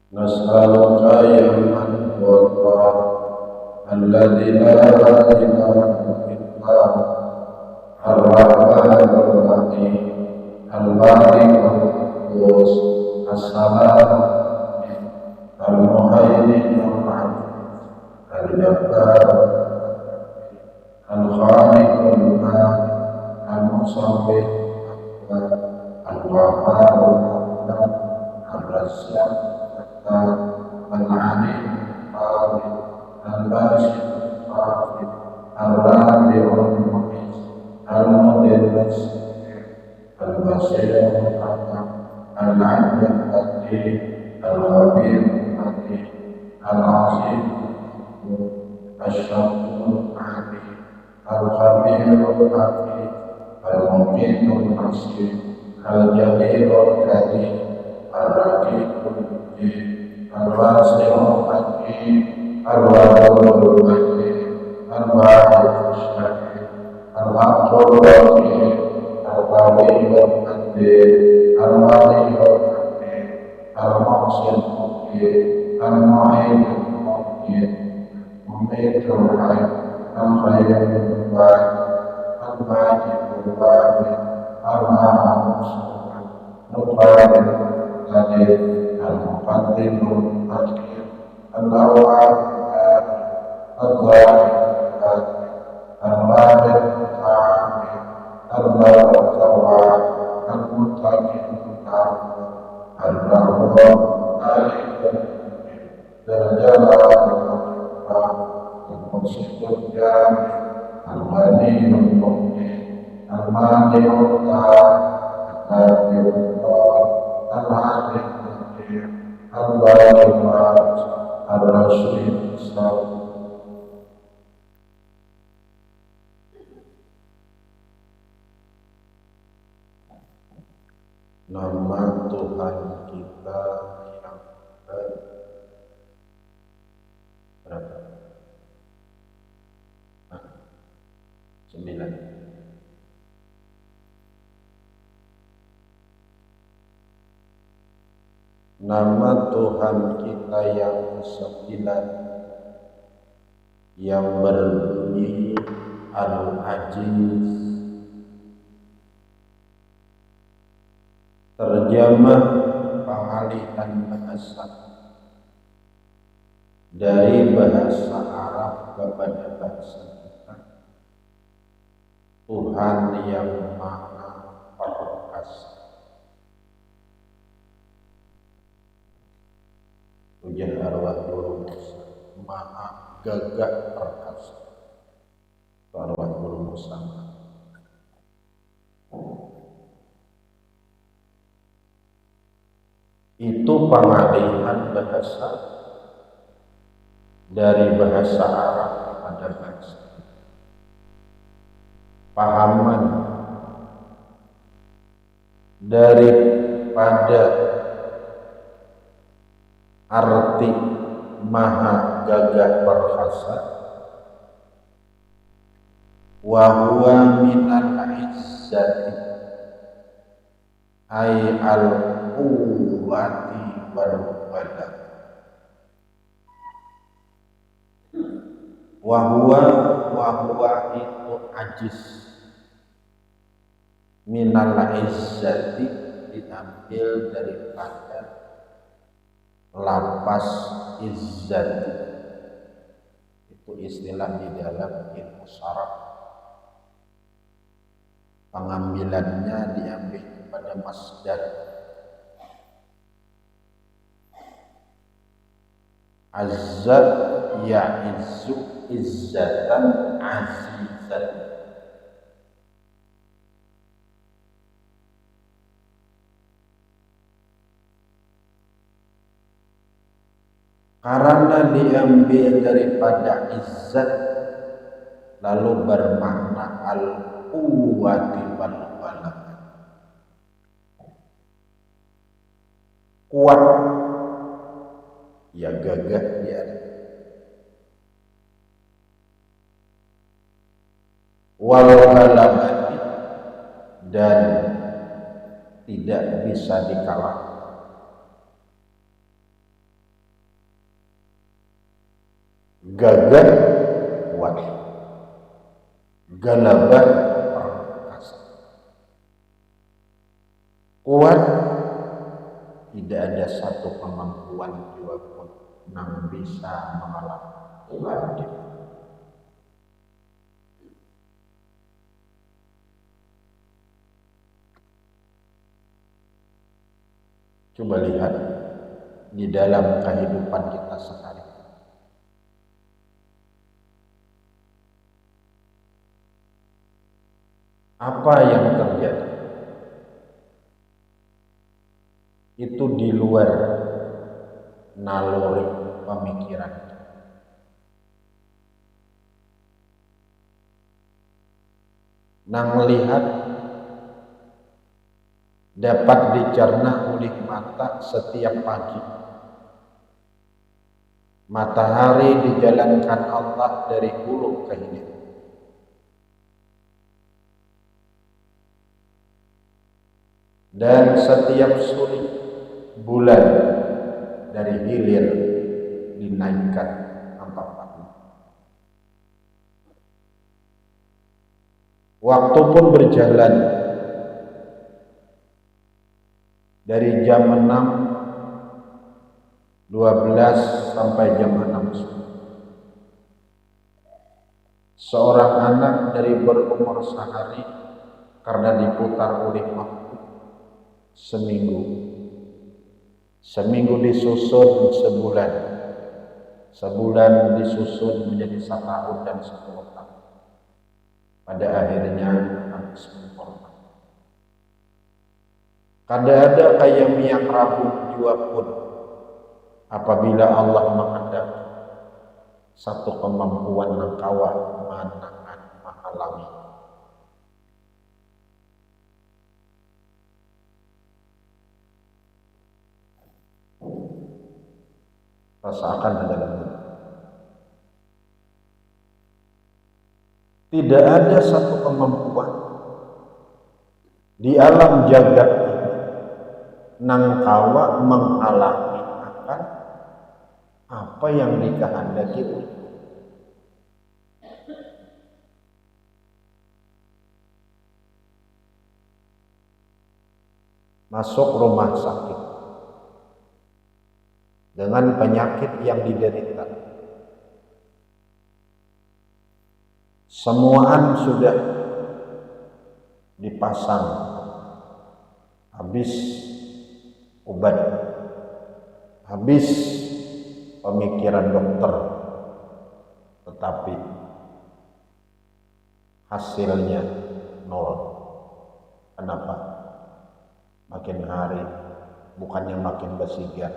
nas'aluka ya man huwa alladzi la ilaha illa ar-rahmanur rahim al-malikul quddus as-salam al-muhaiminur rahim al-jabbar al-khaliqul malik al-musabbih al-wahhab al-razzaq al-alim al-basit al-rafi'ul mu'izz al-mudirris al-basir al-'alim al-qadir al-khabir al-hakim al-'azim al-shakur al-'alim al-khabir al-hakim al-muqit al-hasib al-jalil al-karim al-raqib al-mujib al-wasi' al-hakim al-wadud al-hakim al-wahid al-shahid al-haqq al-hakim al-qawi al-qadir al-wali al-hakim al-muhsin al-muqit al-mu'in al-muqit mumit al-hayy al-khayr al-wahid al-wajib al-wahid al-ahad al-qadir al-qadir al-muqaddim al-hakim al-awwal al-zahir al-wahid al-amin al-bar al-tawwab al-muttaqin al-rahman al-jalal al-muqsit al-jami al-ghani al-muqim al-mani al-hadi al-hadi al-bari al-rashid nama Tuhan kita yang berapa? 9. Nama Tuhan kita yang ke-9 yang berbunyi Al-Aziz. Terjemah pengalihan bahasa dari bahasa Arab kepada bahasa kita. Tuhan yang Maha Perkasa. Ujian arwah Guru Musa, Maha Gagah Perkasa. Arwah Guru Musa. Itu pengalihan bahasa dari bahasa Arab kepada bahasa pahaman daripada arti Maha Gagah Perkasa wa huwa minal izzati ay al-quwwati wal qadar wa huwa itu ajiz minal izzati diambil daripada lapas izzati, itu istilah di dalam ilmu syaraf. Pengambilannya diambil pada masdar azza ya'izzu izzatan azizan. Karena diambil daripada izzat lalu bermakna al-quwwati wal ghalabah, kuat ya gagah dia, wal ghalabah dan tidak bisa dikalahkan. gagah kuat, galabah perkasa. Kuat, tidak ada satu kemampuan jiwa pun yang bisa mengalahkan. Coba lihat di dalam kehidupan kita sehari. Apa yang terjadi? Itu di luar naluri pemikiran. Nang melihat dapat dicerna oleh mata setiap pagi. Matahari dijalankan Allah dari hulu ke hilir. Dan setiap sore bulan dari hilir dinaikkan empat pagi. Waktu pun berjalan dari jam 6.12 sampai jam 6 subuh. Seorang anak dari berumur sehari karena diputar oleh waktu seminggu disusun sebulan, sebulan disusun menjadi 1 tahun dan 10 tahun. Pada akhirnya harus sempurna. Kada-ada kayak minyak rabung jua pun apabila Allah menghendaki satu kemampuan nangkawa manangan mahalami. Rasakan dalam diri. Tidak ada satu kemampuan di alam jagat ini nangkawa menghalangi akan apa yang dikehendaki oleh masuk rumah sakit dengan penyakit yang diderita. Semuaan sudah dipasang, habis obat, habis pemikiran dokter, tetapi hasilnya nol. Kenapa? Makin hari bukannya makin bersigar,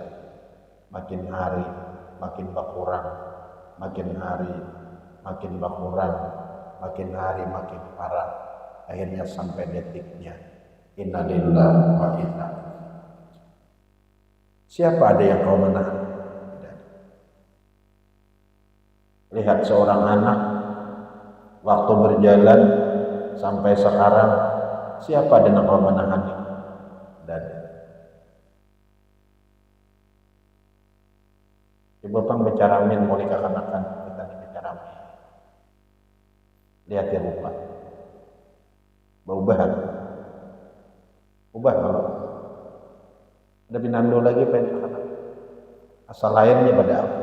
makin hari makin berkurang, makin hari makin berkurang, makin hari makin parah. Akhirnya sampai detiknya innalillahi wa inna. Siapa ada yang kau menahan? Lihat seorang anak waktu berjalan sampai sekarang, siapa ada yang kau menahannya? Dan coba bang bicaramin mulai kekanakan kita bicaramin. Lihat ya lupa. Ubah kalau ada binando lagi pengen anak. Asal lainnya pada apa?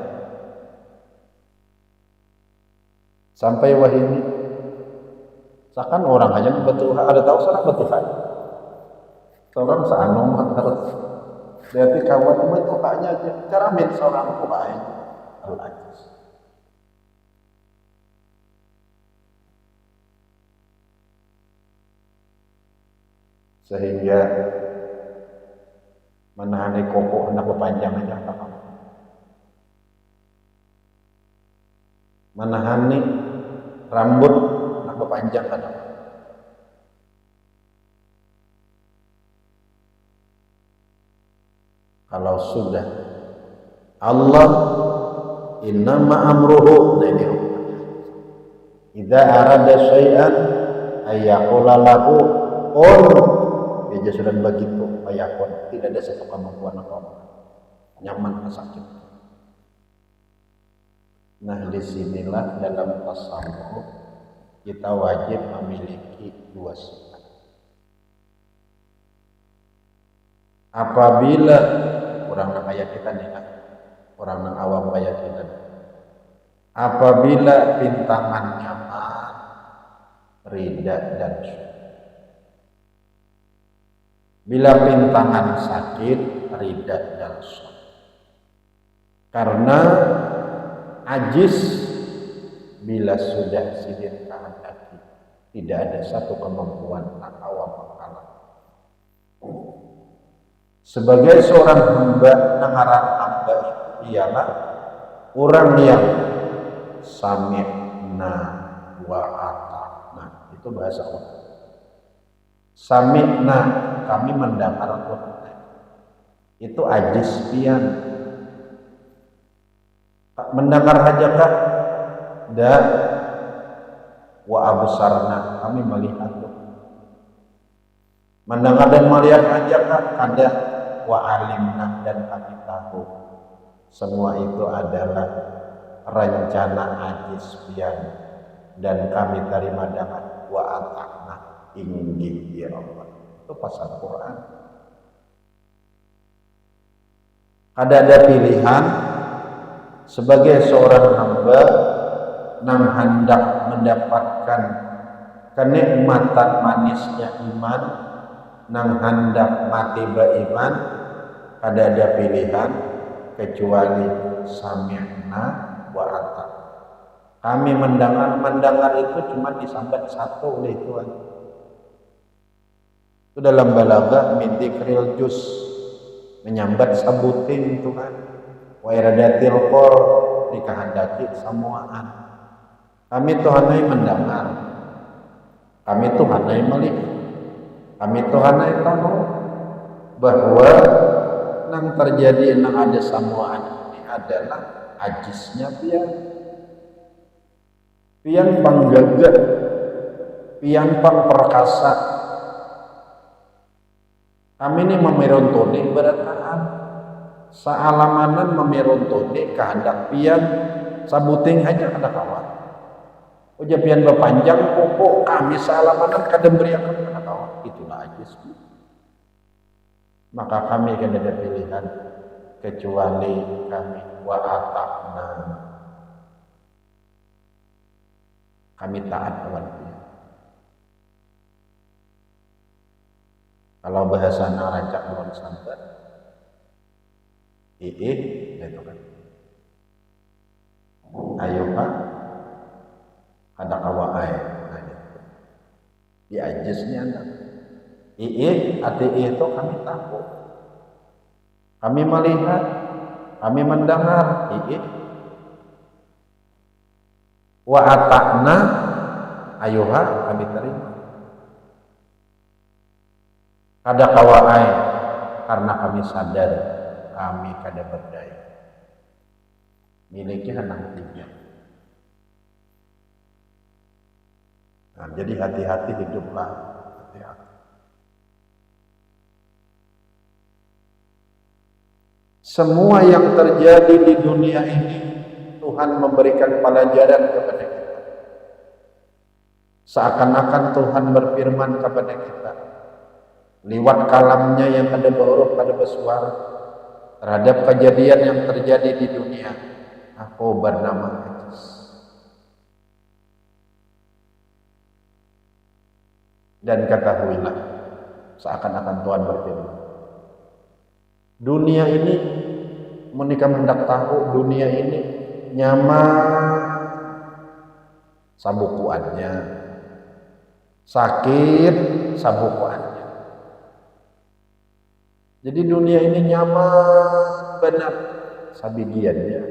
Sampai wahini seakan orang hanya betul ada tahu seorang betul kan? Seorang seanong harus berarti kawan itu hanya cara min seorang kuain al-ajiz. Sehingga menahani koko anak berpanjang aja apa? Menahani rambut anak berpanjang aja. Kalau sudah Allah innama amruhu idza arada syai'an ayyaqula lahu kun. Dia sudah begitu ayakun, tidak ada satu kemampuan apa nyaman sakit. Nah, disinilah dalam tasawuf kita wajib memiliki dua sifat. Apabila orang nang ayat kita nih, orang nang awam ayat kita, apabila pintangan nyaman, rida dan syukur. Bila pintangan sakit, rida dan syukur. Karena ajis bila sudah sidin kehendaki, tidak ada satu kemampuan tak awam mengalah. Sebagai seorang hamba, ngaran hamba itu ialah orang yang sami'na wa ata'na. Itu bahasa Allah. Sami'na, kami mendengar Quran. Itu ajis pian. Mendengar hajakah? Dan wa absarna, kami melihat. Mendengar dan melihat hajakah? Kada. Wa alimna, dan kami tahu. Semua itu adalah rencana ajis pian, dan kami terima dengan wa ata'na, inggih ya Allah. Itu pasal Quran. Ada pilihan sebagai seorang hamba yang hendak mendapatkan kenikmatan manisnya iman, yang hendak mati beriman, ada pilihan kecuali sami'na wa ata'na. Kami mendengar itu cuma disambat satu oleh Tuhan. Itu dalam balaghah min dzikril juz, menyambat sabuting Tuhan. Wa iradatil qol, dikehendaki samuaan. Kami Tuhanai mendengar, kami Tuhanai melihat, kami Tuhanai tahu bahwa yang terjadi yang ada samuaan ini adalah ajisnya pian panggagah, pian pang perkasa. Kami ini memerontoni berataan sealamanan memerontoni kehendak pian sabuting aja kada kawan. Uja pian berpanjang pokok kami sealamanan kada beriakan kada kawan. Itulah ajis. Maka kami akan ada pilihan kecuali kami wa ata'na, kami taat kepada Dia. Kalau bahasa narancak bukan sambat itu kan ayo pak ada kawai di ajisnya anda ati itu kami tahu, kami melihat, kami mendengar. Wa ata'na, ayuha, kami terima. Kada kawai, karena kami sadar kami kada berdaya. Miliki henang tiga. Nah, jadi hati-hati hiduplah, hati-hati. Semua yang terjadi di dunia ini Tuhan memberikan pelajaran kepada kita. Seakan-akan Tuhan berfirman kepada kita lewat kalamnya yang ada berhuruf, ada bersuara terhadap kejadian yang terjadi di dunia. Aku bernama Ajis. Dan ketahuilah, seakan-akan Tuhan berfirman, dunia ini, menikah hendak tahu dunia ini nyaman sabukuannya, sakit sabukuannya. Jadi dunia ini nyaman benar sabigiannya,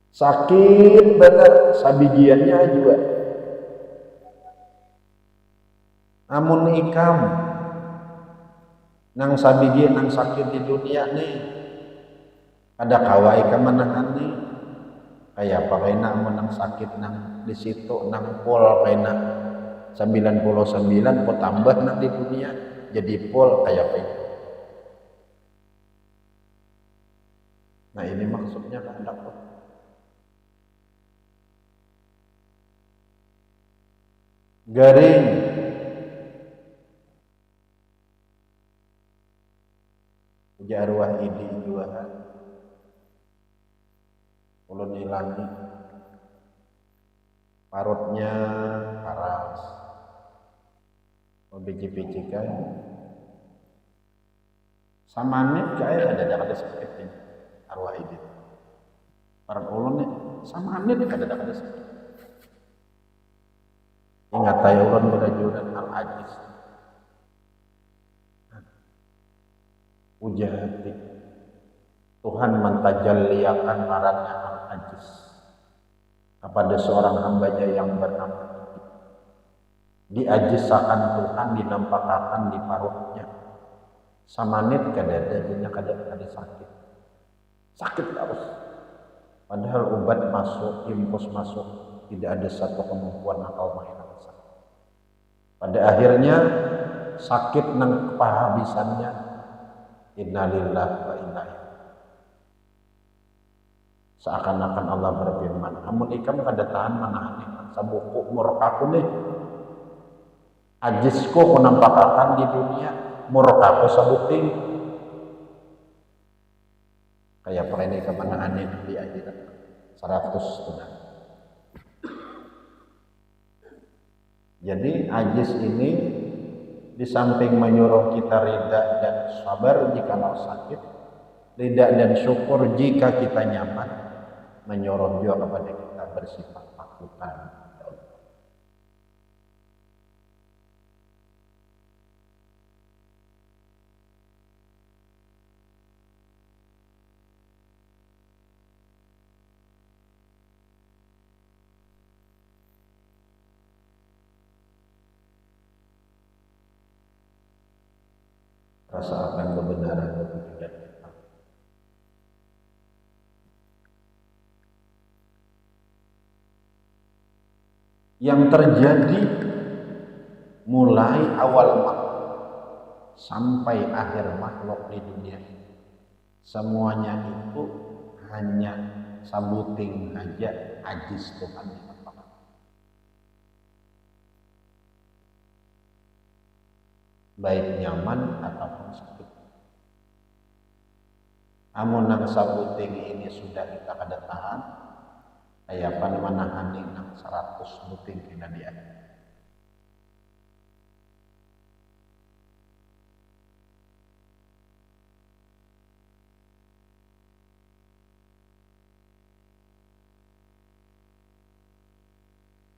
sakit benar sabigiannya juga. Namun ikam nang sabigi nang sakit di dunia nih ada kawai kemanahan nih kayak apa kayak nang sakit nang di situ nang pol kayak 99 po tambah nang di dunia jadi pol kayak apa itu. Nah ini maksudnya kehendak Allah. Garing, puja arwah idi juahan, ulun ilangi, parutnya paras, biji-bijikan, samanit kaya ada sakit ini, arwah idi. Parut ulun nih, samanit ada sakit. Ingat tayo ulun berajuran al-ajiz. Puja hati. Tuhan mentajalliakan ngarannya al-ajiz kepada seorang hambanya yang bernama diajisakan Tuhan, dinampakkan di parutnya. Samanit kada dadanya kada sakit terus. Padahal obat masuk, impus masuk, tidak ada satu kemampuan atau mainan. Pada akhirnya sakit nang kepahabisannya. Innalillahi wa inna ilaihi. Seakan-akan Allah berfirman, amun ikam kada tahan manahan ikan sabuku murkaku nih. Ajisku kunampakakan di dunia, murkaku sabuking. Kayak perene kemanahan di akhirat 100 tunang. Jadi ajiz ini di samping menyuruh kita ridha dan sabar jika sakit, ridha dan syukur jika kita nyaman, menyuruh juga kepada kita bersifat takutan. Rasa akan kebenaran itu tidak tetap. Yang terjadi mulai awal makhluk sampai akhir makhluk di dunia ini, semuanya itu hanya sambuting aja ajiz Tuhan. Baik nyaman ataupun sakit. Amun nang sabuting ini sudah kita kada tahan, kayak panmanahani nang 100 buting kena dia.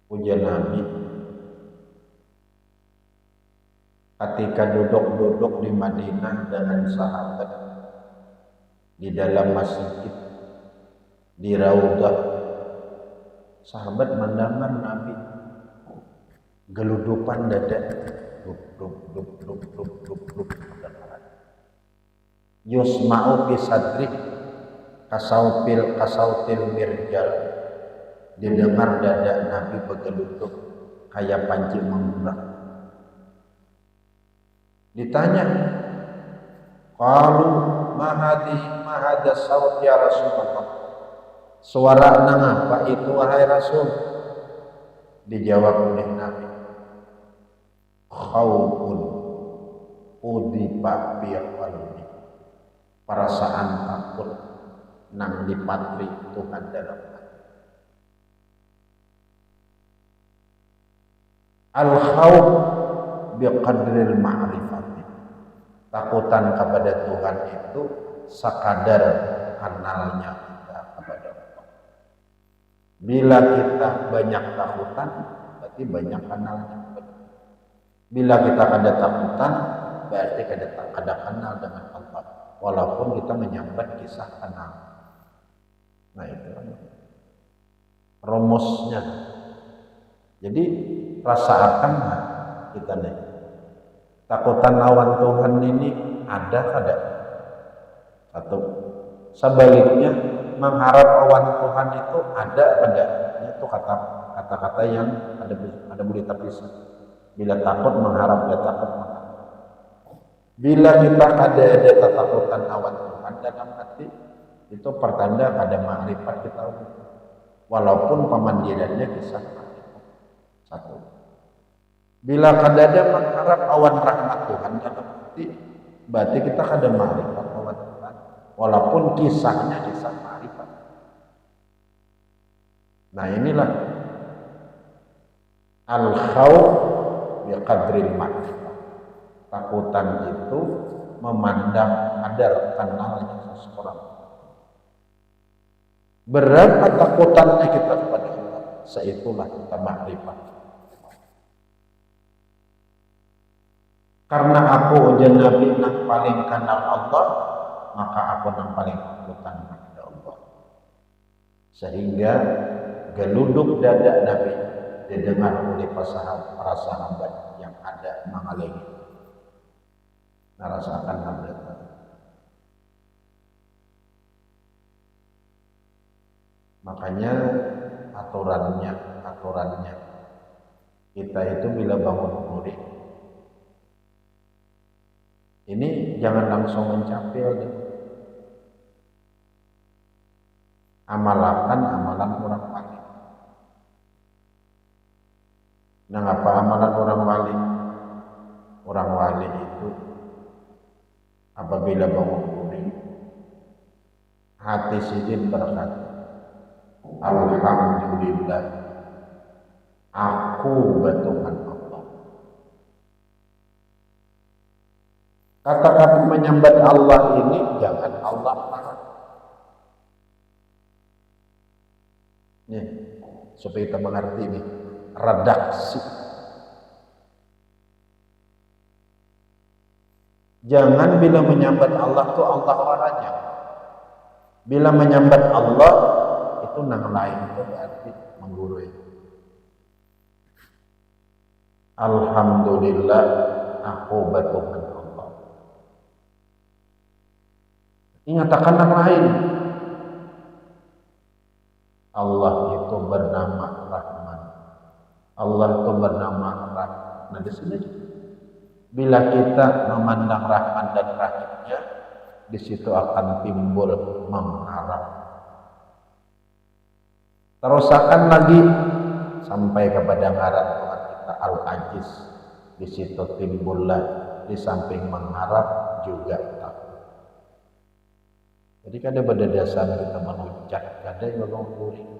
Puja Nabi ketika duduk-duduk di Madinah dengan sahabat di dalam masjid di Raudhah, sahabat mendengar Nabi geludupan dada, duk. Yusma'u fi sadri kasautil mirjal, didengar dada Nabi bergeluduk kayak panci menggurak. Ditanya, qalu mahada saut ya Rasulullah. Suara nang apa itu wahai Rasul? Dijawab oleh Nabi, khaufun udipa bi qalbi. Perasaan takut nang dipatri Tuhan dalam hati. Al-khauf biqadril ma'rifati. Takutan kepada Tuhan itu sekadar kenalnya kita kepada Allah. Bila kita banyak takutan, berarti banyak kenalnya kepada Allah. Bila kita ada takutan, berarti ada kenal dengan Allah. Walaupun kita menyambat kisah kenal. Nah itu rumusnya. Jadi rasakan kita nih. Takutan lawan Tuhan ini ada kada? Satu. Sebaliknya mengharap lawan Tuhan itu ada kada? Itu kata-kata yang ada boleh terpisah. Bila takut mengharap, bila takut mengharap. Bila kita ada ketakutan lawan Tuhan dalam hati, Itu pertanda pada ma'rifat kita. Walaupun pemandirannya kisah satu. Bila kadada mengharap awan rahmat Tuhan dalam hati, berarti kita kada ma'rifat awan Tuhan. Walaupun kisahnya kisah ma'rifat. Nah inilah al-khawf biqadril ma'rifat. Takutan itu memandang kadar kenalnya seseorang. Berapa takutannya kita kepada Allah, seitulah kita makrifat. Karena aku ujian Nabi yang paling kenal Allah, maka aku yang paling takutan kepada Allah. Sehingga geluduk dada Nabi didengar oleh para sahabat yang ada mengalengi. Merasakan hamdatan. Makanya aturannya kita itu bila bangun murid ini jangan langsung mencapil gitu. Amalkan amalan orang wali. Nah apa amalan orang wali? Orang wali itu apabila bangun murid hati sidin berkata, alhamdulillah, aku bertuhan Allah. Kata-kata menyambat Allah ini jangan Allah marah. Nih, supaya kita mengerti nih, redaksi. Jangan bila menyambat Allah tuh Allah marahnya. Bila menyambat Allah itu nang lain itu berarti menggurui. Alhamdulillah aku bertuhan Allah. Ingatakan nang lain. Allah itu bernama Rahman. Allah itu bernama Rahim. Nah di sini bila kita memandang Rahman dan Rahimnya, di situ akan timbul mengharap. Terusakan lagi sampai kepada ngaran Tuhan kita Al-Ajiz. Di situ timbullah di samping mengharap juga takut. Jadi kada pada dasar kita menunjak, kada yang menguring.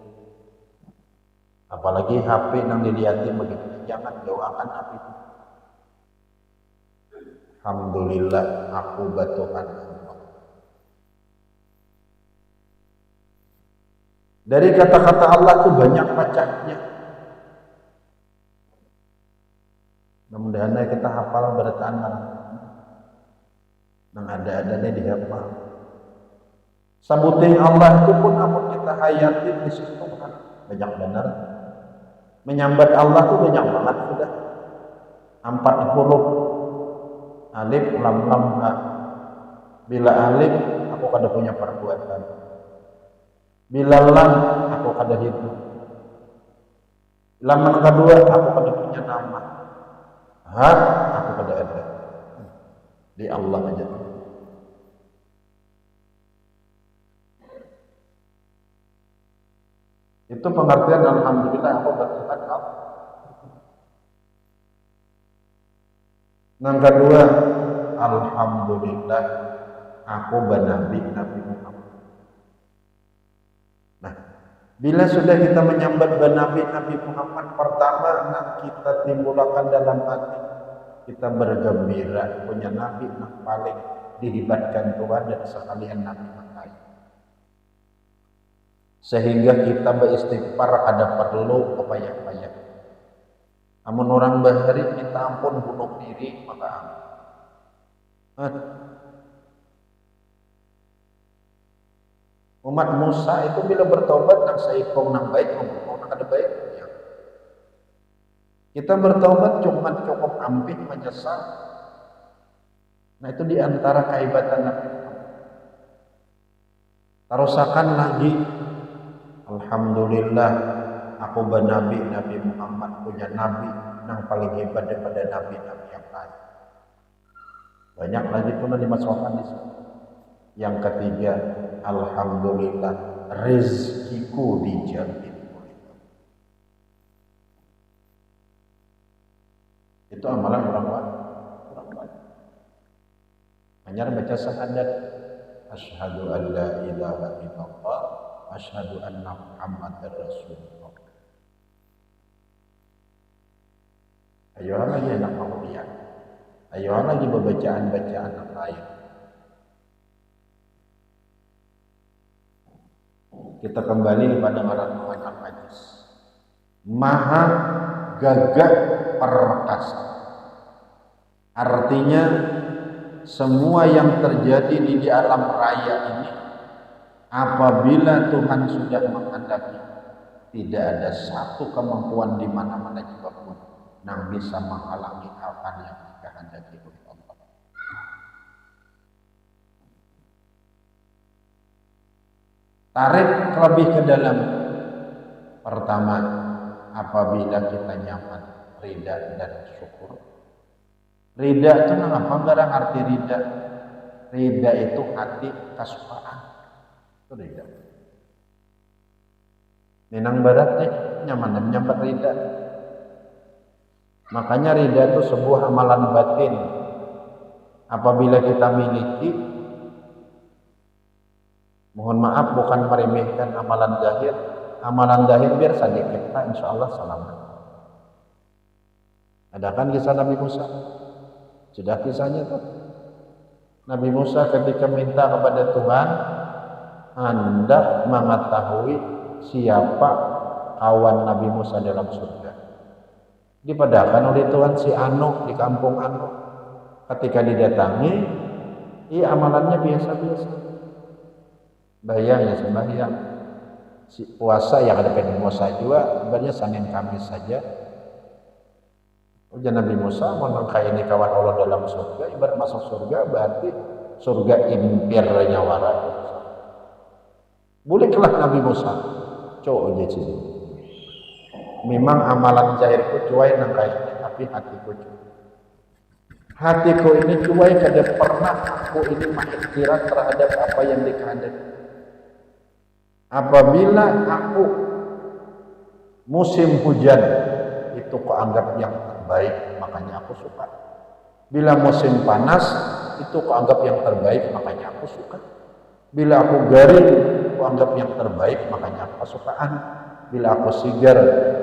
Apalagi HP yang dilihatin begitu, jangan doakan HP. Alhamdulillah aku bertuhan Allah. Dari kata-kata Allah itu banyak macamnya. Mudah-mudahan kita hafal bertaan yang ada-adanya dihafal. Sabuting Allah itu pun amun kita hayati di situ kan banyak benar. Menyambat Allah itu banyak banget sudah. 40 alif lam lam ha. Bila alif aku kada punya perbuatan. Bila lam aku kada hidup. Lam yang kedua aku kada punya nama. Ha aku kada ada. Di Allah aja. Itu pengertian alhamdulillah aku bertuhan Allah. Yang kedua, alhamdulillah aku bernabi Nabi Muhammad. Nah, bila sudah kita menyambat bernabi Nabi Muhammad, pertama kita timbulkan dalam hati kita bergembira punya nabi yang paling dihibatkan Tuhan dan sekalian nabi yang lain. Sehingga kita beristighfar ada perlu kebanyak-banyak. Amun orang bahari minta ampun bunuh diri maka umat Musa itu bila bertobat nang saipong nang baik mau nang ada baik ya. Kita bertobat cuma cukup ampih menyesal. Nah itu diantara kehebatan Nabi Muhammad. Terusakan lagi alhamdulillah aku bernabi Nabi Muhammad punya nabi yang paling hebat daripada nabi-nabi yang lain. Banyak lagi tuh dimasukkan di sini. Yang ketiga, alhamdulillah rezekiku dijamin. Itu amalan orang banyak. Hanya baca syahadat, asyhadu an la ilaha illallah, asyhadu anna Muhammadar Rasulullah. Ayo lagi anak kemudian. Ayo lagi bacaan-bacaan yang lain. Kita kembali pada Ar-Rahman Al-Majid. Maha gagah perkasa. Artinya semua yang terjadi di alam raya ini, apabila Tuhan sudah menghendaki, tidak ada satu kemampuan di mana-mana juga pun yang bisa menghalangi apa yang dikehendaki oleh Allah. Tarik lebih ke dalam. Pertama, apabila kita nyaman, ridha dan syukur. Ridha itu apa? Barang arti ridha. Ridha itu hati kesukaan. Itu ridha. Nenang barat nyaman dan nyambat ridha. Makanya ridha itu sebuah amalan batin. Apabila kita miliki, mohon maaf bukan meremehkan amalan zahir. Amalan zahir biar sedikit, insya Allah selamat. Ada kan kisah Nabi Musa? Sudah kisahnya tuh. Nabi Musa ketika minta kepada Tuhan hendak mengetahui siapa kawan Nabi Musa dalam surga. Dipadahkan oleh Tuhan si Anu di kampung Anu. Ketika didatangi, amalannya biasa-biasa. Bayang ya sembahyang. Si puasa yang ada Nabi Musa juga, sebenarnya Senin Kamis saja. Ujian Nabi Musa menangkai ini kawan Allah dalam surga, ibarat masuk surga berarti surga impirnya wara. Bolehlah Nabi Musa coba aja sini. Memang amalan zahirku cuai nangkai, tapi hatiku cuai. Hatiku ini cuai kada pernah aku ini mengikhtiar terhadap apa yang dikehendaki. Apabila aku musim hujan itu kau anggap yang terbaik, makanya aku suka. Bila musim panas itu kau anggap yang terbaik, makanya aku suka. Bila aku garing, kau anggap yang terbaik, makanya aku kesukaan. Bila aku sigar,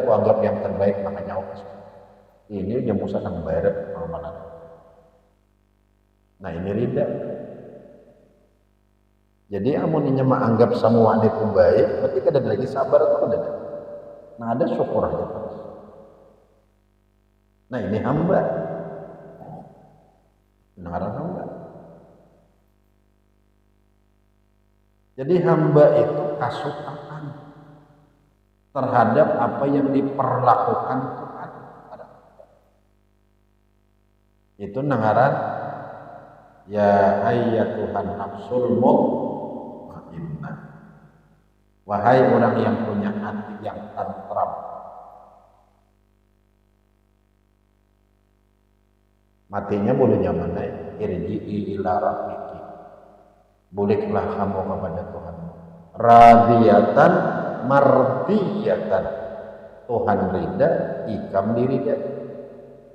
kau anggap yang terbaik, makanya aku suka. Ini dia Musa nang barat amalan. Nah ini ridha. Jadi amuninya menganggap semua itu baik, berarti kada lagi sabar atau kada. Nah ada syukur aja terus. Nah ini hamba. Benaran hamba. Jadi hamba itu kasukaan terhadap apa yang diperlakukan Tuhan. Itu nangaran ya ayyatuhan nafsul mutmainnah. Wahai orang yang punya hati yang tentram. Matinya boleh nyaman irji'i ila rabbiki. Bolehlah kamu kepada Tuhan. Radiyatan mardiyatan. Tuhan ridha, ikam diridha.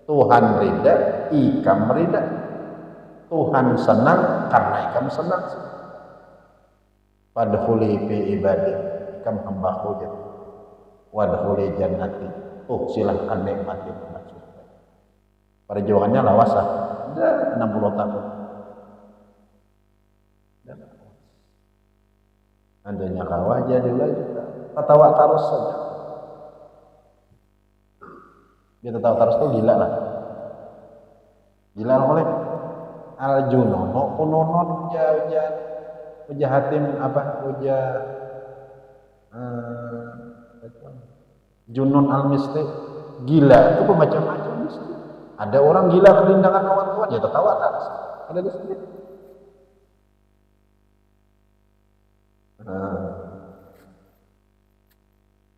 Tuhan ridha, ikam ridha. Tuhan senang karena ikam senang. Wadkhuli fi ibadi, ikam hambaku jadi. Wadkhuli jannati, silahkan nikmati masuk. Perjuangannya lawasa, 60 tahun. Andainya kawah jadilah juga ketawa terus saja. Dia ketawa terus tuh gila lah. Gila oleh al-junono unonon ujahatim apa junun al-misti gila itu macam-macam mesti. Ada orang gila kelindangan kawan Tuhan ya tertawa terus. Ada di sini.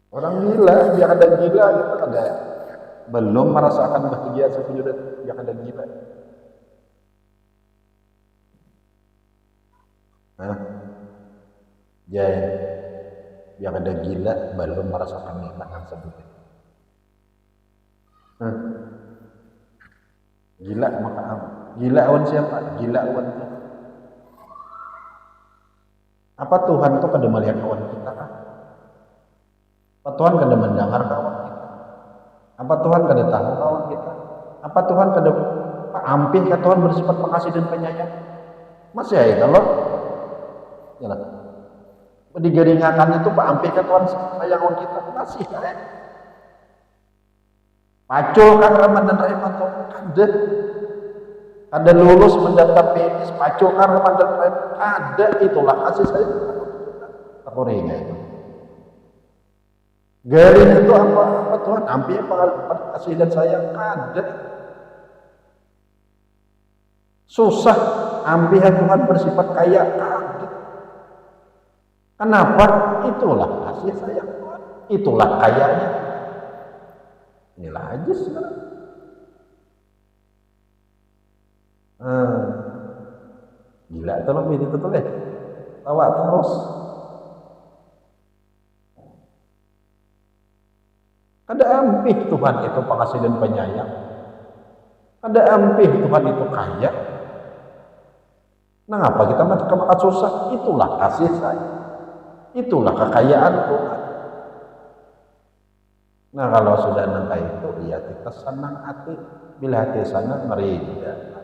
Orang gila, yang ada gila gitu ada belum merasakan bahagia sepenuhnya yang ada gila. Hah? Jadi yang ada gila belum merasakan nikmat yang sebutnya. Gila maka gila awan siapa? Gila awan Tuhan. Apa Tuhan itu kada melihat awan kita kan? Apa Tuhan kada mendengar kawan kita? Apa Tuhan kada tahu kawan kita? Apa Tuhan kada ampih ke Tuhan bersifat pengasih dan penyayang? Masih ya kalau ya digaringakan itu Pak ampih ke Tuhan sayang kita masih ya. Pacul kan Ramadan rahmat ada lulus mendaftar PNS pacul kan Ramadan rahmat ada, itulah kasih sayang terkoringa itu. Garin itu apa Tuhan ampih apa kasih dan sayang ada. Susah ampih Tuhan bersifat kaya ada. Kenapa? Itulah kasih sayang Tuhan, itulah kayanya. Inilah aja sekarang. Gila itu loh itu tuh deh. Tawa terus. Ada ampih Tuhan itu pengasih dan penyayang. Ada ampih Tuhan itu kaya. Nah, apa kita makan susah? Itulah kasih sayang. Itulah kekayaan Tuhan. Nah, kalau sudah nangka itu, ya kita senang hati. Bila hati senang, merida.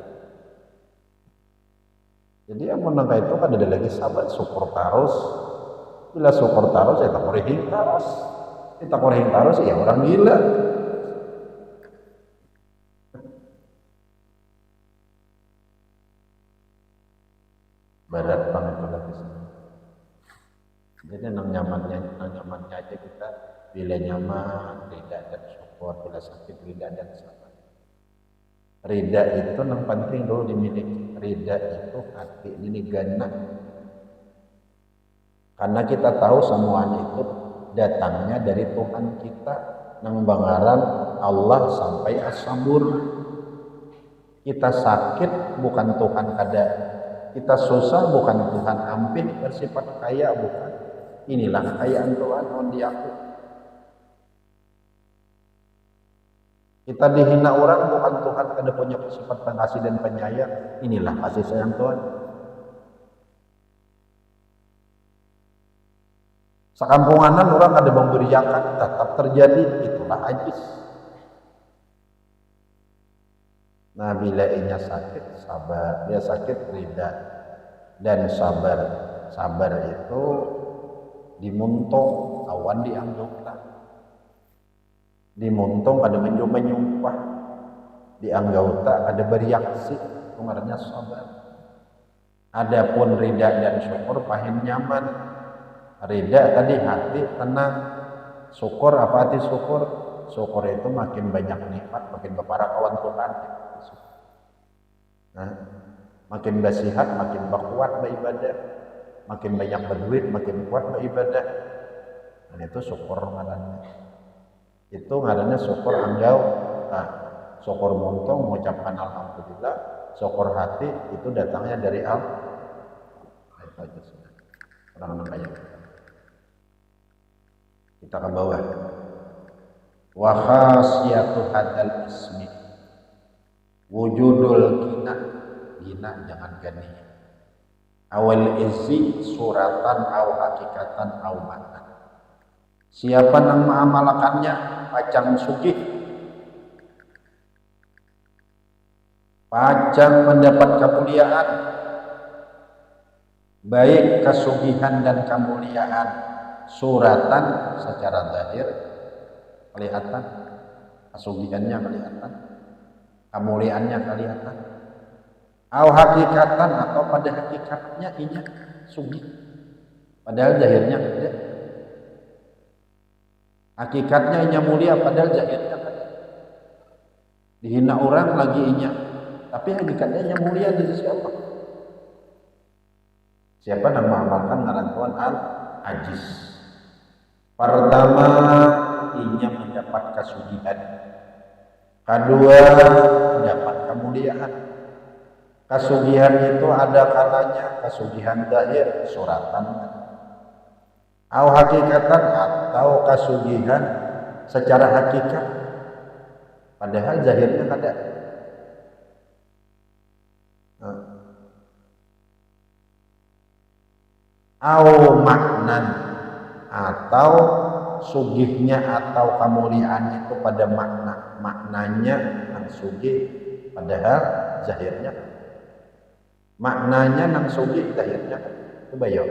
Jadi yang menangka itu kan ada lagi sabar, syukur terus. Bila syukur terus, ya tak korehing terus. Kita korehing terus, ya orang gila. Barat banget kalau di sini. Jadi nyamannya aja kita bila nyaman, rida dan syukur, bila sakit rida dan sabar. Rida itu yang penting dulu dimiliki. Rida itu hati ini ganak. Karena kita tahu semuanya itu datangnya dari Tuhan kita, nang bangaran Allah sampai as-sabur. Kita sakit bukan Tuhan kada, kita susah bukan Tuhan ampih, bersifat kaya bukan. Inilah kekayaan Tuhan on di aku. Kita dihina orang bukan Tuhan kada punya sifat pengasih dan penyayang. Inilah kasih sayang Tuhan. Sekampunganan orang kada memberiakan tetap terjadi, itulah ajis. Nah, bila inya sakit sabar, dia sakit rida dan sabar. Sabar itu dimuntung awan dianggota. Dimuntung ada menyumpah, dianggota ada bereaksi, itu ngarannya sabar. Adapun rida dan syukur pahin nyaman. Rida tadi hati tenang, syukur apa hati syukur? Syukur itu makin banyak nikmat, makin berparak kawan Tuhan. Nah, makin bersihat, makin berkuat beribadah, makin banyak berduit, makin kuat beribadah. Dan itu syukur ngarannya. Itu ngarannya syukur anggau. Nah, syukur muntung mengucapkan alhamdulillah, syukur hati itu datangnya dari Allah. Itu aja sudah. Orang-orang kaya. Kita ke bawah. Wa khasiyatu hadzal ismi wujudul gina jangan gani awal izzi suratan aw hakikatan aw matan. Siapa yang mengamalkannya pacang sugih, pacang mendapat kemuliaan, baik kesugihan dan kemuliaan suratan secara zahir kelihatan, kesugihannya kelihatan, kemuliaannya kelihatan, atau hakikatan atau pada hakikatnya inya sugih, padahal zahirnya tidak. Hakikatnya inya mulia, padahal zahirnya tidak. Dihina orang lagi inya, tapi hakikatnya inya mulia di sisi Allah. Siapa yang mengamalkan ngaran Tuhan al-ajiz? Pertama, inya mendapat kesugihan. Kedua, mendapat kemuliaan. Kasugihan itu ada kalanya kasugihan zahir suratan, au hakikatan atau kasugihan secara hakikat, padahal zahirnya ada. Au maknan atau sugihnya atau kemuliaan itu pada maknanya nang sugih padahal zahirnya, maknanya nang sugih zahirnya coba yo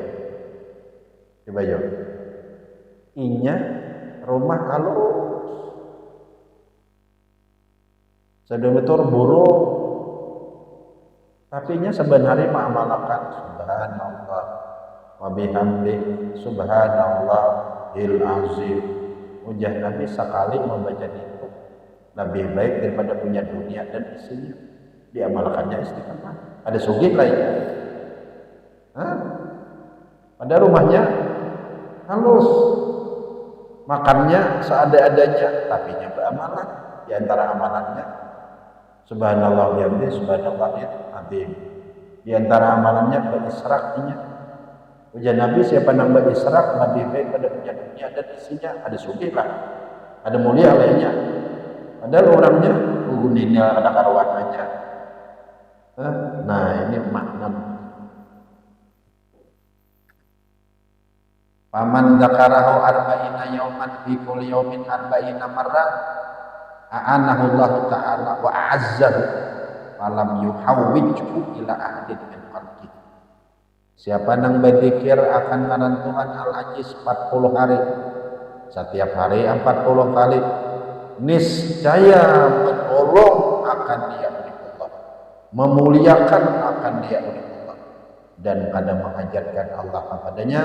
inya rumah halus sedemetur buruk tapi nya sebenarnya mengamalkan subhanallah wa bihamdi subhanallahil azim. Ujah Nabi sekali membaca itu lebih baik daripada punya dunia dan isinya. Diamalkannya istiqamah. Ada sugih lainnya. Pada rumahnya halus, makannya seada-adanya, tapi nya beramalan. Di antara amalannya subhanallah bihamdi subhanallahil azim. Di antara amalannya berisraknya. Ujian Nabi siapa nambah israk lebih baik pada punya dunia dan isinya. Ada sugih lah, ada mulia lainnya. Padahal orangnya gunanya ada karuannya. Nah ini makna. Paman dzakarahu arba'ina yauman fi kulli yaumin arba'ina marrah a'anahu Allah ta'ala wa a'azzahu falam yuhawwijhu ila ahadin min khalqi. Siapa nang berzikir akan ngaran Tuhan Al-Aziz 40 hari, setiap hari 40 kali, niscaya menolong akan dia oleh Allah, memuliakan akan dia oleh Allah, dan kadang mengajarkan Allah kepadanya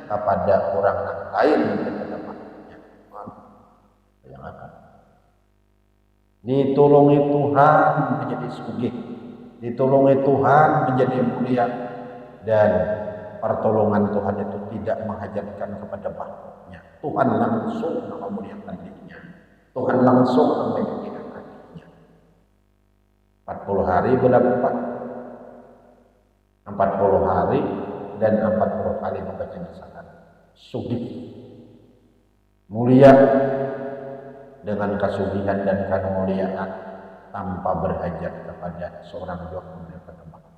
kepada orang lain daripada makhluknya. Yang akan ditolongi Tuhan menjadi sugih, ditolongi Tuhan menjadi mulia, dan pertolongan Tuhan itu tidak menghajatkan kepada makhluknya. Tuhan langsung memuliakan dirinya, Tuhan langsung memuliakan dirinya. 40 hari berapa? 40 hari dan 40 kali membaca misalkan sugih, mulia dengan kasugihan dan kemuliaan tanpa berhajat kepada seorang juga daripada makhluk.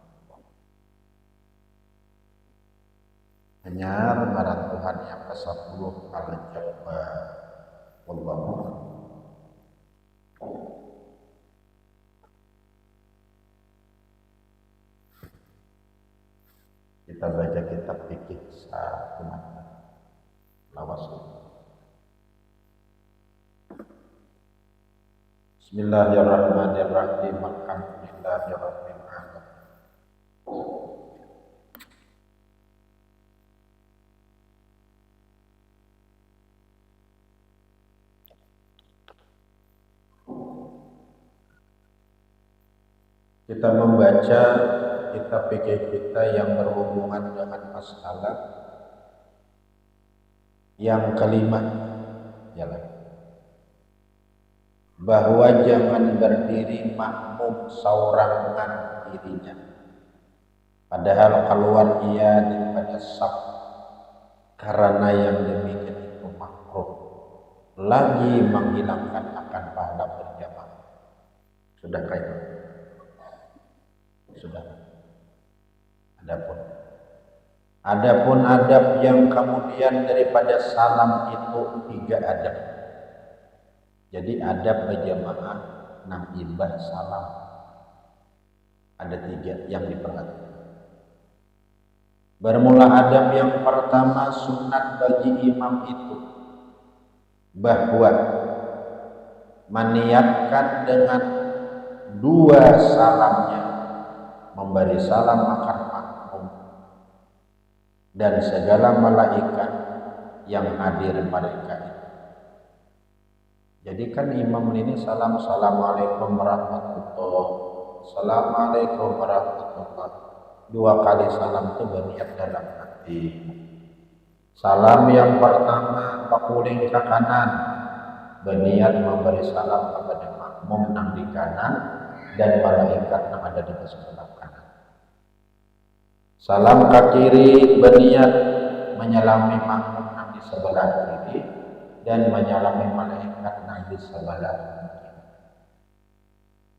Hanya ngaran Tuhan yang ke-10 Al-Jabbar. Wallahu a'lam. Kita baca kitab fikih satu mata lawas. Bismillahirrahmanirrahim. Alhamdulillahirabbil alamin. Kita membaca kitab fikih kita yang berhubungan dengan masalah yang kelima, ialah bahwa jangan berdiri makmum saurangan dirinya, padahal keluar ia daripada saf, karena yang demikian itu makruh, lagi menghilangkan akan pahala berjamaah. Sudah kaya? Sudah. Adapun adab yang kemudian daripada salam itu 3 adab. Jadi adab berjamaah nang ibah salam ada 3 yang diperhatikan. Bermula adab yang pertama, sunat bagi imam itu bahwa meniatkan dengan 2 salamnya, memberi salam akan makmum dan segala malaikat yang hadir mereka itu. Jadi kan imam ini salam, assalamualaikum warahmatullahi, assalamualaikum warahmatullahi, 2 kali salam itu berniat dalam hati. Salam yang pertama pakuling ke kanan, berniat memberi salam kepada makmum nang di kanan. dan malaikat yang ada di sebelah kanan. Salam ke kiri berniat menyalami makmum yang di sebelah kiri dan menyalami malaikat yang di sebelah kiri.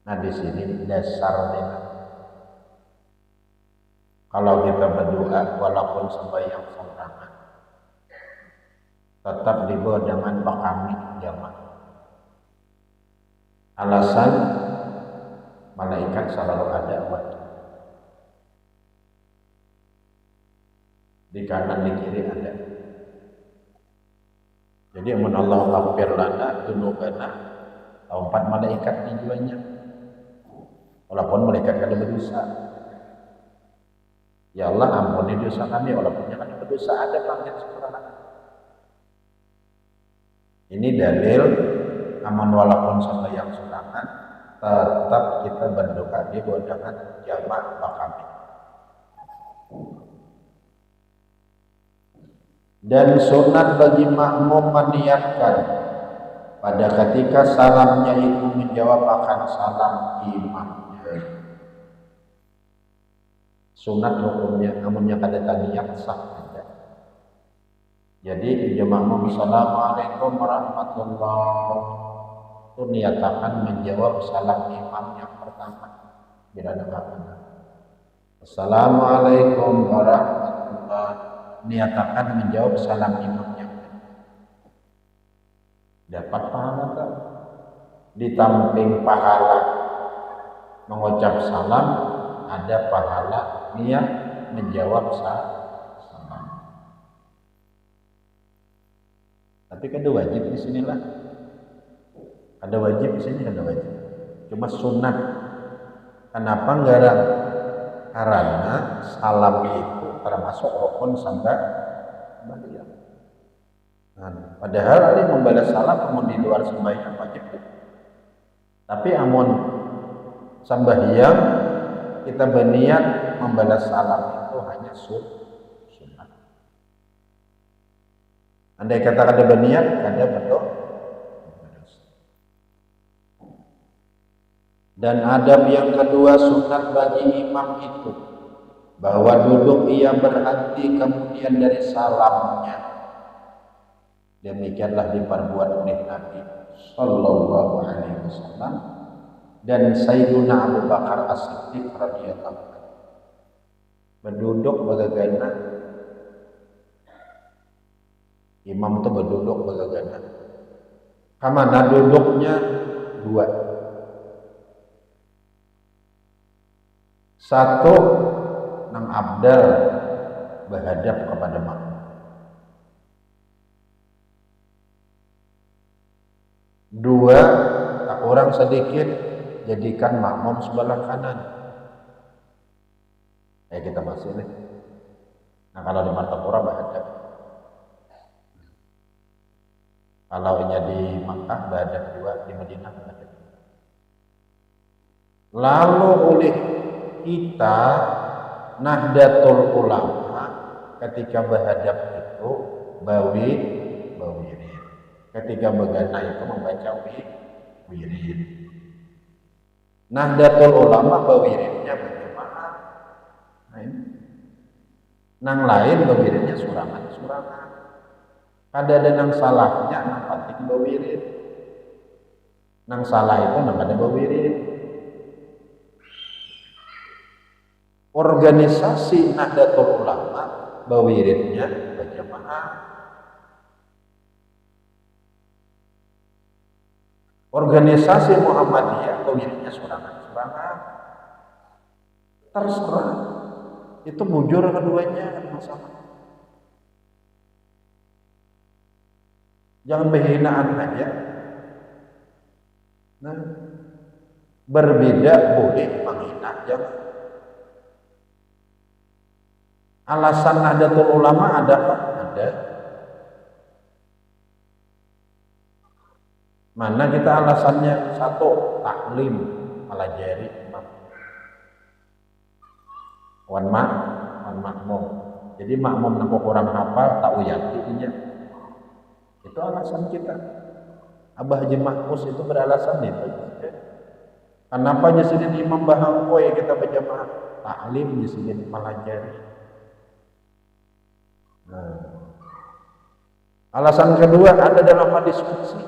Nah di sini dasarnya kalau kita berdoa walaupun sembahyang sorangan tetap dibawa dengan bakami jamaah. Alasan malaikat selalu ada waktu di kanan di kiri ada. Jadi amun Allah ghafir lana dzunubana, empat malaikat tujuannya. Walaupun malaikat kada berdosa. Ya Allah ampuni dosa kami walaupun kada berdosa, ada panggilan sekarang. Ini dalil aman walaupun sembahyang sunatan tetap kita berdoa di dengan jamaah bakami. Dan sunat bagi makmum meniatkan pada ketika salamnya itu menjawab akan salam imamnya. Sunat hukumnya, namunnya kada niat sah ada. Jadi makmum assalamualaikum warahmatullahi itu niatakan menjawab salam imam yang pertama bila ada makna. Assalamualaikum warahmatullahi niatakan menjawab salam imam yang dapat pahala tak? Di samping pahala mengucap salam ada pahala niat menjawab salam. Tapi kada wajib di sinilah. Ada wajib di sini, ada wajib. Cuma sunat. Kenapa ngarang? Karena salam itu termasuk rukun sembahyang. Nah, padahal ini membalas salam amun di luar sembahyang wajib. Tapi amun sembahyang kita berniat membalas salam itu hanya sunat. Andai kata kada berniat, kada berdoa. Dan adab yang kedua sunat bagi imam itu bahwa duduk ia berhenti kemudian dari salamnya. Demikianlah diperbuat oleh Nabi Sallallahu Alaihi Wasallam dan Sayyiduna Abu Bakar As-Siddiq radhiyallahu anhu. Berduduk bagaimana imam itu berduduk bagaimana. Kamana duduknya dua. Satu nang abdal berhadap kepada makmum. Dua, tak kurang sedikit jadikan makmum sebelah kanan. Kita masih nih. Nah kalau di Martapura berhadap. Kalau di Makkah berhadap juga, di Madinah berhadap. Lalu oleh kita Nahdlatul Ulama ketika berhadap itu bawirin. Ketika begana itu membaca wirid. Nahdlatul Ulama bawirinnya bagaimana? Nah ini. Nang lain bawirinnya surangan. Kada ada nang salahnya nang penting bawirid. Nang salah itu nang ada bawirid. Organisasi Nahdlatul Ulama bawiridnya berjamaah. Organisasi Muhammadiyah bawiridnya surangan. Terserah. Itu bujur keduanya kan masalah. Jangan berhinaan aja. Nah, berbeda boleh, menghina jangan. Alasan Nahdlatul Ulama ada apa? Ada. Mana kita alasannya? Satu, taklim, pelajari imam. Wan makmum. Jadi makmum nampak kurang hafal, tak uyati aja. Itu alasan kita. Abah Haji Mahfuz itu beralasan itu. Kenapa jadi imam bahangkoy kita berjamaah? Taklim jadi pelajari. Nah, alasan kedua ada dalam hadis qudsi.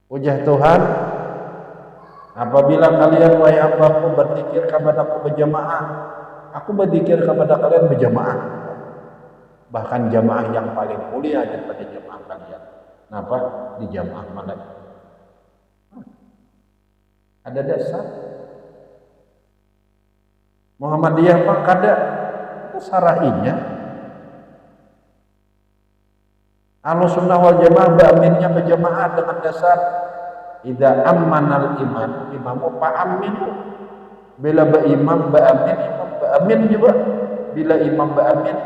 Ujah Tuhan, apabila kalian wahai hambaku berzikir kepadaku berjamaah, aku berzikir kepada kalian berjamaah. Bahkan jamaah yang paling mulia daripada jamaah kalian. Kenapa? Di jamaah malaikat. Ada dasar. Muhammadiyah Pak kada itu syar'inya. Ahlussunnah wal Jamaah ba'aminnya berjamaah dengan dasar idza ammanal imamu fa'aminu. Bila imam ba'amin juga. Bila imam ba'amin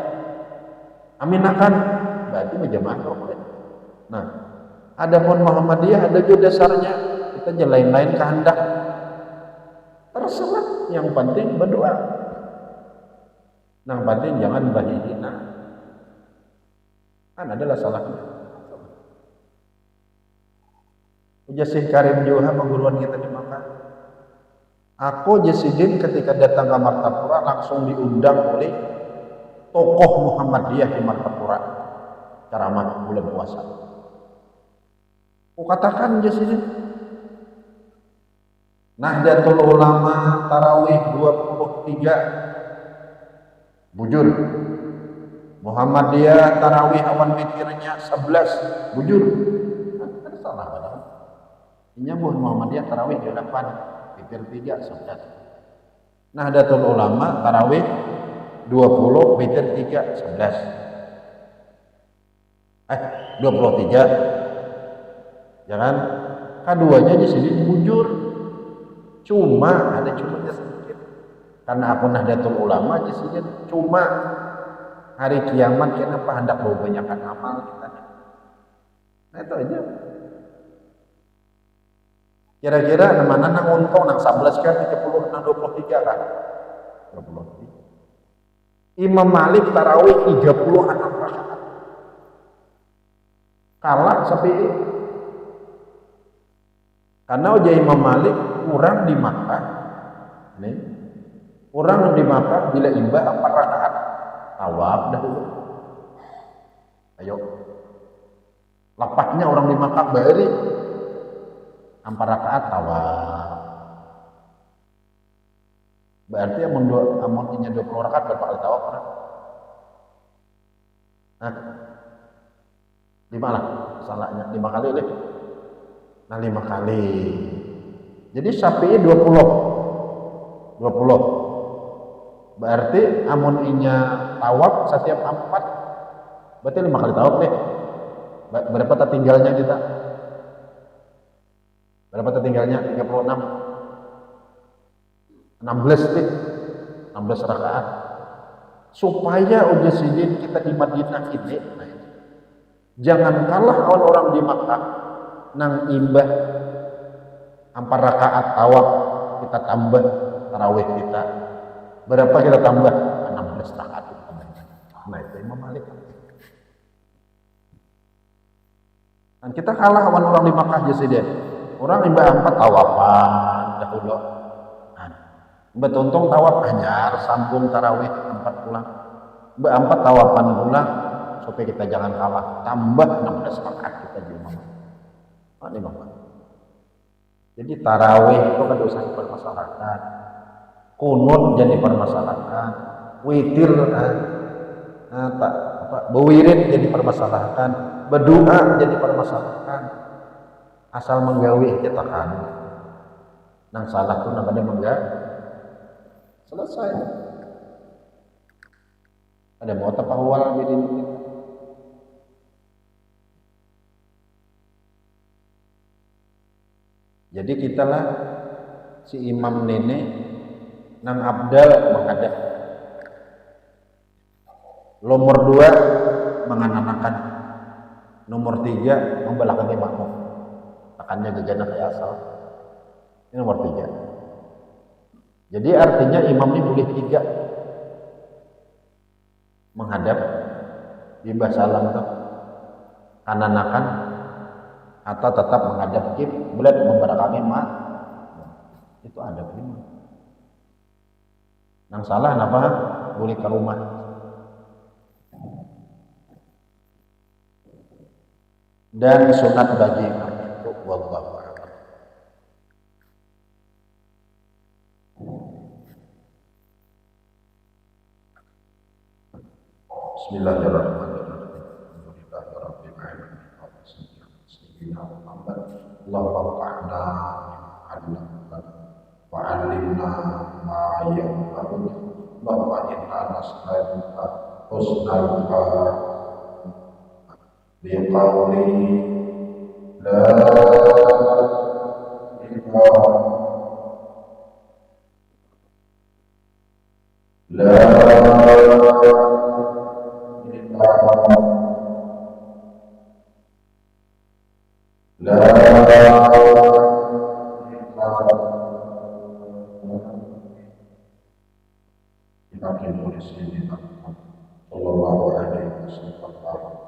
aminakan berarti berjamaah boleh. Nah, adapun Muhammadiyah ada juga dasarnya. Kita lain-lain kehendak. Terserah, yang penting berdoa. Yang penting jangan bahihina. Kan adalah salahnya. Ujasih Karim Joha pengguruan kita di Makkah. Aku Jasidin ketika datang ke Martapura langsung diundang oleh tokoh Muhammadiyah di Martapura ceramah bulan puasa. Aku katakan Jasidin, Nahdlatul Ulama Tarawih 23 bujur. Muhammadiyah Tarawih awan witirnya 11 bujur. Kan salah padahal. Ini Muhammadiyah Tarawih 8, witir 3 11. Nahdlatul Ulama Tarawih 20, witir 3 11. 23. Jangan keduanya di sini bujur. Cuma ada cumanya sedikit. Karena aku Nahdlatul Ulama di sini cuma hari kiamat kenapa hendak banyakkan amal kita. Nah itu aja. Kira-kira mana nang untung nang 11 kan 30 nang 23 kan. 23. Imam Malik tarawih 36 rakaat. Kalah sampai karena ujar Imam Malik kurang di Makkah. Nih. Kurang di Makkah bila imbah 4 rakaat. Tawaf dahulu. Ayo. Lapaknya orang di Makkah bari 4 rakaat tawaf. Berarti amunnya 20 rakaat berapa kali tawaf? Nah. 5 lah salahnya 5 kali deh. Nah 5 kali. Jadi Syafi'i 20. Berarti amun inya tawaf setiap 4 berarti 5 kali tawaf deh. Berapa tertinggalnya kita? Berapa tertinggalnya? 36. 16 deh. 16 rakaat. Supaya udah sidin kita di Madinah ini. Nah, jangan kalah orang di Makkah nang imbah 4 rakaat tawaf kita tambah tarawih kita. Berapa kita tambah? 16 rakaat. Nah itu Imam Malik. Dan kita kalah orang di Makkah Jasidin. Orang imbah 4 tawafan dahulu. Nah, betuntung tawaf hanyar sambung tarawih 4 pulang. Mbak 4 tawafan pulang supaya kita jangan kalah. Tambah 16 rakaat kita di Imam Malik. Ini Imam Malik. Jadi tarawih itu kan dosa dipermasalahkan. Kunut jadi permasalahan, witir bewirid jadi permasalahan, berdoa jadi permasalahan. Asal menggawi kita kan. Nang salah tuh namanya menggawi. Selesai. Ada mau apa awal jadi ini. Jadi kita lah si imam nenek nang abdal menghadap. Nomor 2 mengananakan. Nomor 3 membelakangi makmum. Tekannya gegana kayak asal. Ini nomor 3. Jadi artinya imam ini boleh 3 menghadap di salam tuh kananakan atau tetap menghadap kiblat kepada kami mah itu ada lima. Yang salah apa? Boleh ke rumah. Dan sunat bagi itu wallahu a'lam. Bismillahirrahmanirrahim. Alhamdulillahirabbil alamin. Sayyidina Muhammad Allahumma fa'na wa 'allimna ma yanfa'una wa inna nas'aluka husnal biqawli la ilaha la sallallahu alaihi wasallam.